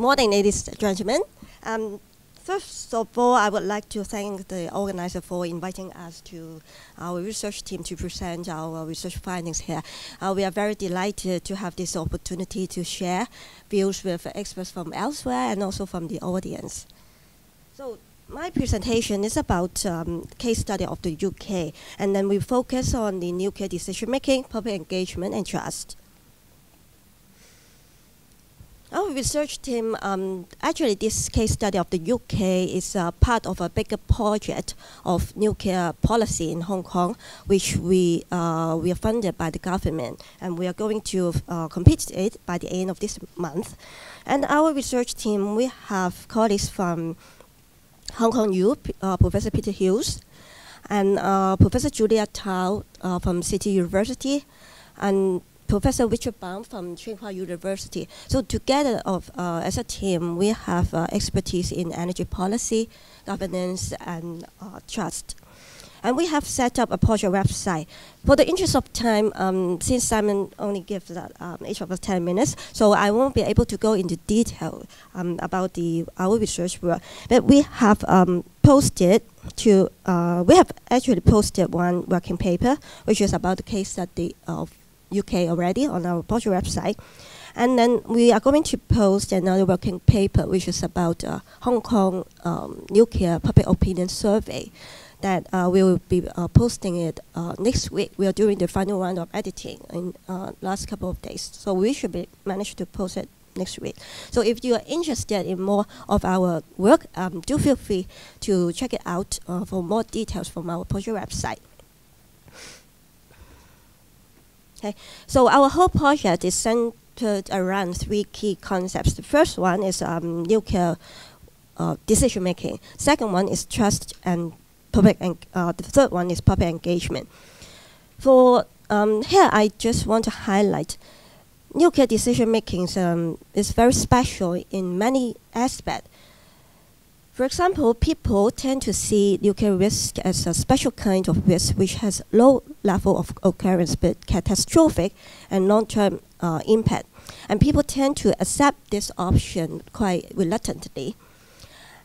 Good morning, ladies and gentlemen. First of all, I would like to thank the organizer for inviting us to our research team to present our research findings here. We are very delighted to have this opportunity to share views with experts from elsewhere and also from the audience. So my presentation is about case study of the UK, and then we focus on the nuclear decision-making, public engagement, and trust. Our research team, actually this case study of the UK is part of a bigger project of nuclear policy in Hong Kong, which we are funded by the government, and we are going to complete it by the end of this month. And our research team, we have colleagues from Hong Kong U, Professor Peter Hughes, and Professor Julia Tao from City University, and Professor Richard Baum from Tsinghua University. So together as a team, we have expertise in energy policy, governance, and trust. And we have set up a project website. For the interest of time, since Simon only gives each of us 10 minutes, so I won't be able to go into detail about our research work. But we have posted one working paper, which is about the case study of UK already on our project website. And then we are going to post another working paper, which is about Hong Kong nuclear public opinion survey that we will be posting it next week. We are doing the final round of editing in last couple of days. So we should manage to post it next week. So if you are interested in more of our work, do feel free to check it out for more details from our project website. Okay, so our whole project is centered around three key concepts. The first one is nuclear decision making. Second one is trust and public, the third one is public engagement. For here, I just want to highlight nuclear decision making is very special in many aspects. For example, people tend to see nuclear risk as a special kind of risk which has low level of occurrence but catastrophic and long-term impact. And people tend to accept this option quite reluctantly.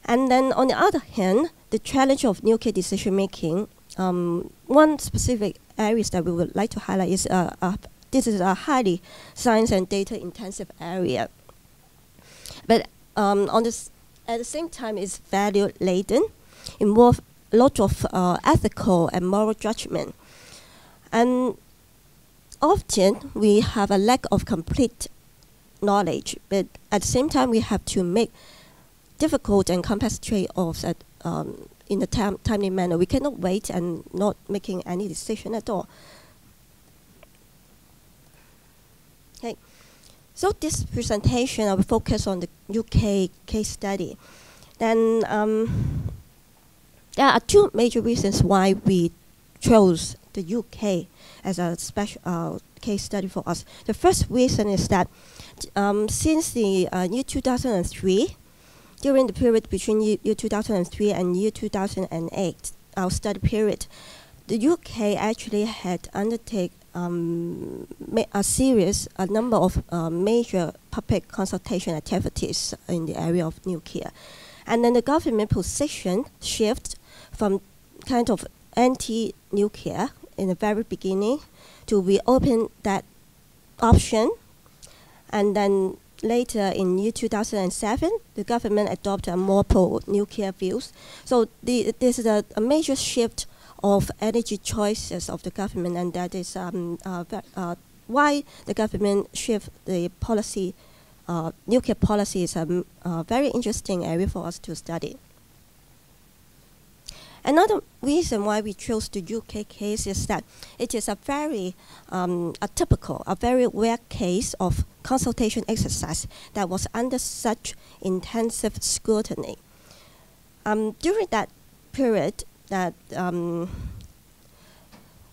And then on the other hand, the challenge of nuclear decision-making, one specific areas that we would like to highlight is this is a highly science and data intensive area. But at the same time, it's value-laden, involve a lot of ethical and moral judgment. And often, we have a lack of complete knowledge, but at the same time, we have to make difficult and complex trade-offs in a timely manner. We cannot wait and not making any decision at all. Okay. So this presentation, I will focus on the UK case study. Then there are two major reasons why we chose the UK as a special case study for us. The first reason is that since the year 2003, during the period between year 2003 and year 2008, our study period, the UK actually had undertaken a number of major public consultation activities in the area of nuclear. And then the government position shift from kind of anti-nuclear in the very beginning to reopen that option. And then later in year 2007, the government adopted a more pro-nuclear views. So this is a major shift of energy choices of the government, and that is why the government shift the policy. Nuclear policy is a very interesting area for us to study. Another reason why we chose the UK case is that it is a very atypical, a very rare case of consultation exercise that was under such intensive scrutiny. During that period, that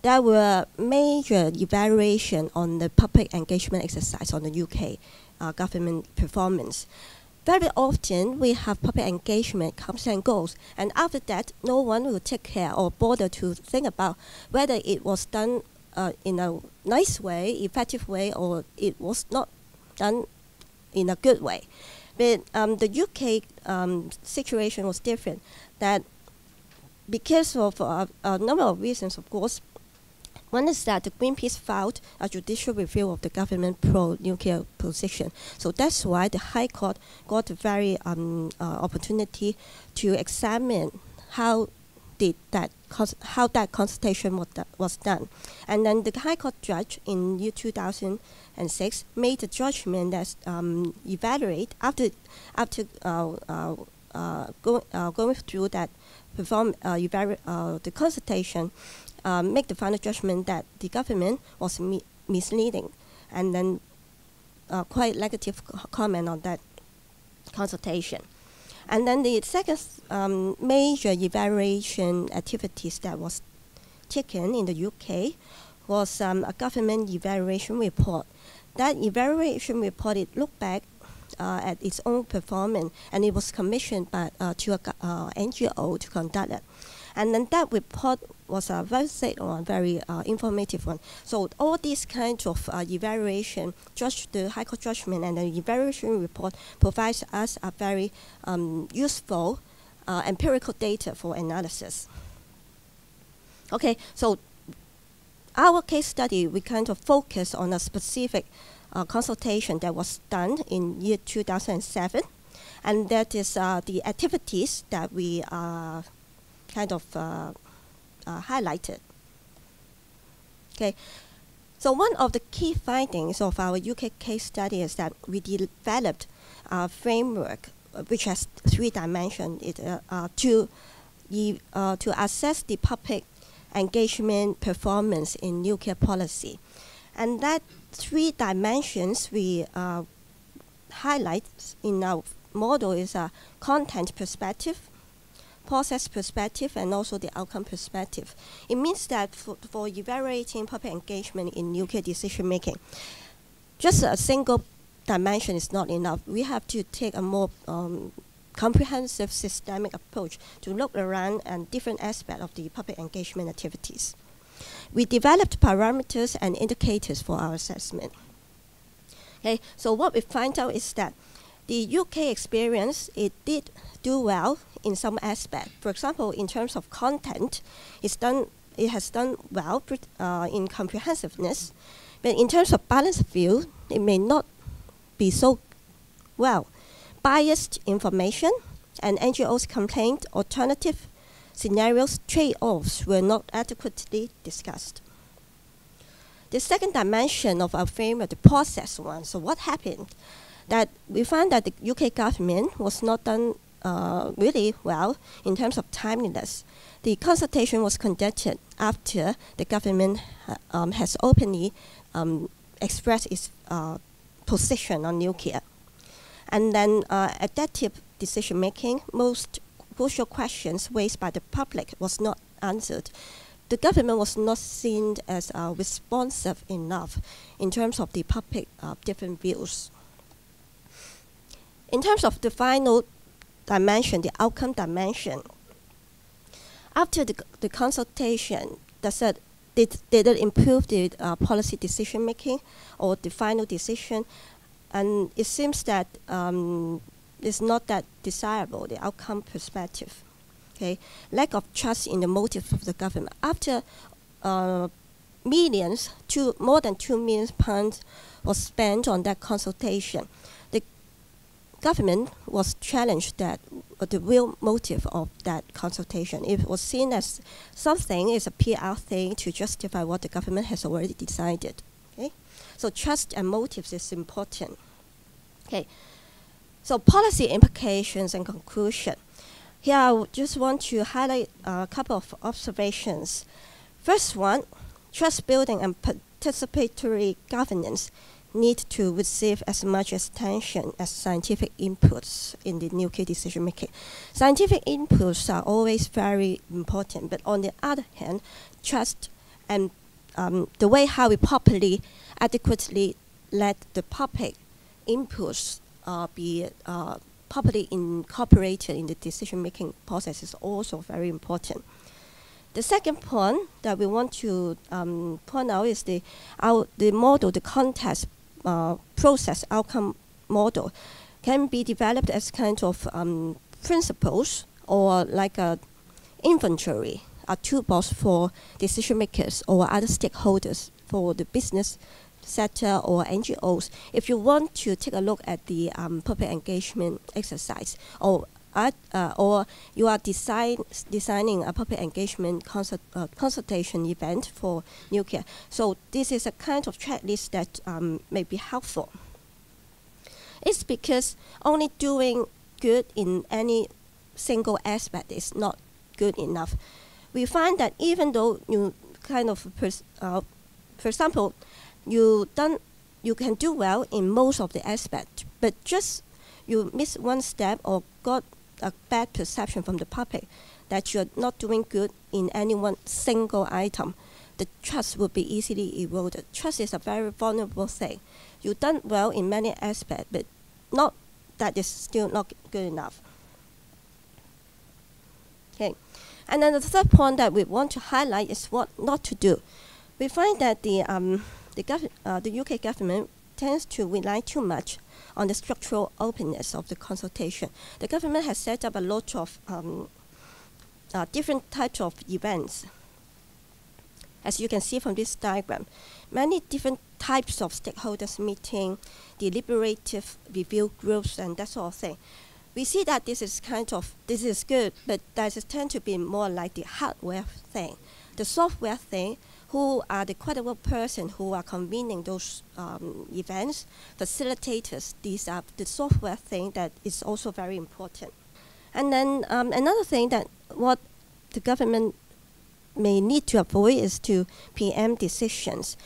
there were major evaluation on the public engagement exercise on the UK government performance. Very often, we have public engagement comes and goes, and after that, no one will take care or bother to think about whether it was done in a nice way, effective way, or it was not done in a good way. But the UK situation was different. That because of a number of reasons, of course. One is that the Greenpeace filed a judicial review of the government pro-nuclear position. So that's why the High Court got a very opportunity to examine how that consultation was done. And then the High Court judge in year 2006 made a judgment that evaluate after going through that the consultation, make the final judgment that the government was misleading, and then quite negative comment on that consultation. And then the second major evaluation activities that was taken in the UK was a government evaluation report. That evaluation report, it looked back at its own performance, and it was commissioned by to a NGO to conduct it. And then that report was a very informative one. So all these kinds of evaluation, the High Court judgment and the evaluation report provides us a very useful empirical data for analysis. Okay, so our case study, we kind of focus on a specific consultation that was done in year 2007, and that is the activities that we kind of highlighted. Okay, so one of the key findings of our UK case study is that we developed a framework which has 3 dimensions to assess the public engagement performance in nuclear policy. And that 3 dimensions we highlight in our model is a content perspective, process perspective, and also the outcome perspective. It means that for evaluating public engagement in nuclear decision making, just a single dimension is not enough. We have to take a more comprehensive systemic approach to look around at different aspects of the public engagement activities. We developed parameters and indicators for our assessment. Okay, so what we find out is that the UK experience, it did do well in some aspect. For example, in terms of content, it has done well in comprehensiveness, but in terms of balance of view, it may not be so well. Biased information and NGOs complaint alternative scenarios trade-offs were not adequately discussed. The second dimension of our framework, the process one. So what happened? That we found that the UK government was not done really well in terms of timeliness. The consultation was conducted after the government has openly expressed its position on nuclear. And then adaptive decision making, most crucial questions raised by the public was not answered. The government was not seen as responsive enough in terms of the public different views. In terms of the final dimension, the outcome dimension, after the consultation, did it improve the policy decision making or the final decision? And it seems that it's not that desirable, the outcome perspective. Okay, lack of trust in the motive of the government. After more than £2 million was spent on that consultation, the government was challenged that the real motive of that consultation. It was seen as something is a PR thing to justify what the government has already decided. Okay, so trust and motives is important. Okay, so policy implications and conclusion. Here I just want to highlight a couple of observations. First one, trust building and participatory governance need to receive as much attention as scientific inputs in the nuclear decision making. Scientific inputs are always very important, but on the other hand, trust and the way how we properly, adequately let the public inputs be properly incorporated in the decision-making process is also very important. The second point that we want to point out is the model, the context process outcome model. can be developed as kind of principles or like a inventory, a toolbox for decision makers or other stakeholders for the business sector or NGOs. If you want to take a look at the public engagement exercise, or you are designing a public engagement consultation event for nuclear. So this is a kind of checklist that may be helpful. It's because only doing good in any single aspect is not good enough. We find that even though you kind of, for example, you can do well in most of the aspects, but just you miss one step or got a bad perception from the public that you're not doing good in any one single item, the trust will be easily eroded. Trust is a very vulnerable thing. You've done well in many aspects, but not that is still not good enough. Okay, and then the third point that we want to highlight is what not to do. We find that the UK government tends to rely too much on the structural openness of the consultation. The government has set up a lot of different types of events. As you can see from this diagram, many different types of stakeholders meeting, deliberative review groups, and that sort of thing. We see that this is good, but that is tend to be more like the hardware thing. The software thing, who are the credible person who are convening those events, facilitators, these are the software thing that is also very important. And then another thing that what the government may need to avoid is to preempt decisions.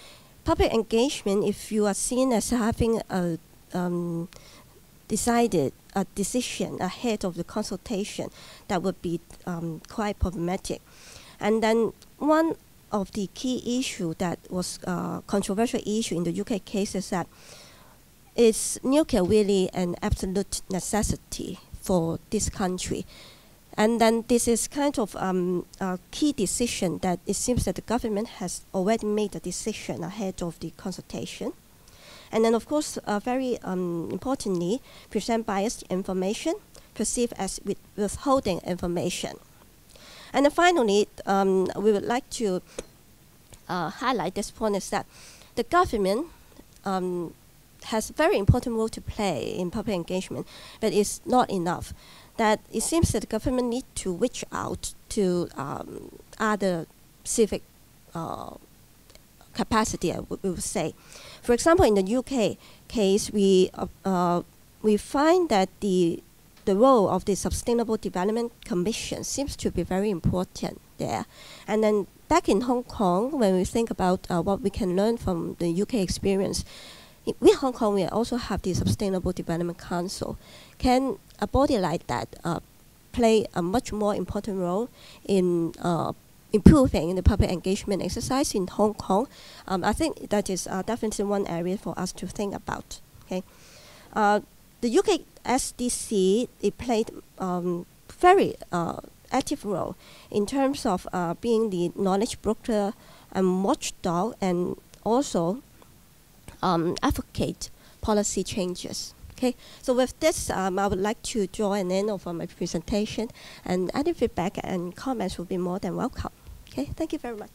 Public engagement, if you are seen as having a decided a decision ahead of the consultation, that would be quite problematic. And then one of the key issue that was a controversial issue in the UK case is that is nuclear really an absolute necessity for this country? And then this is kind of a key decision that it seems that the government has already made a decision ahead of the consultation. And then, of course, very importantly, present biased information, perceived as withholding information. And then finally, we would like to highlight this point is that the government has a very important role to play in public engagement, but it's not enough. That it seems that the government needs to reach out to other civic capacity, we would say. For example, in the UK case, we find that the role of the Sustainable Development Commission seems to be very important there. And then back in Hong Kong, when we think about what we can learn from the UK experience, in Hong Kong, we also have the Sustainable Development Council. Can a body like that play a much more important role in improving the public engagement exercise in Hong Kong? I think that is definitely one area for us to think about. Okay, the UK SDC, it played very active role in terms of being the knowledge broker and watchdog, and also advocate policy changes. Okay, so with this, I would like to draw an end of my presentation, and any feedback and comments will be more than welcome. Okay, thank you very much.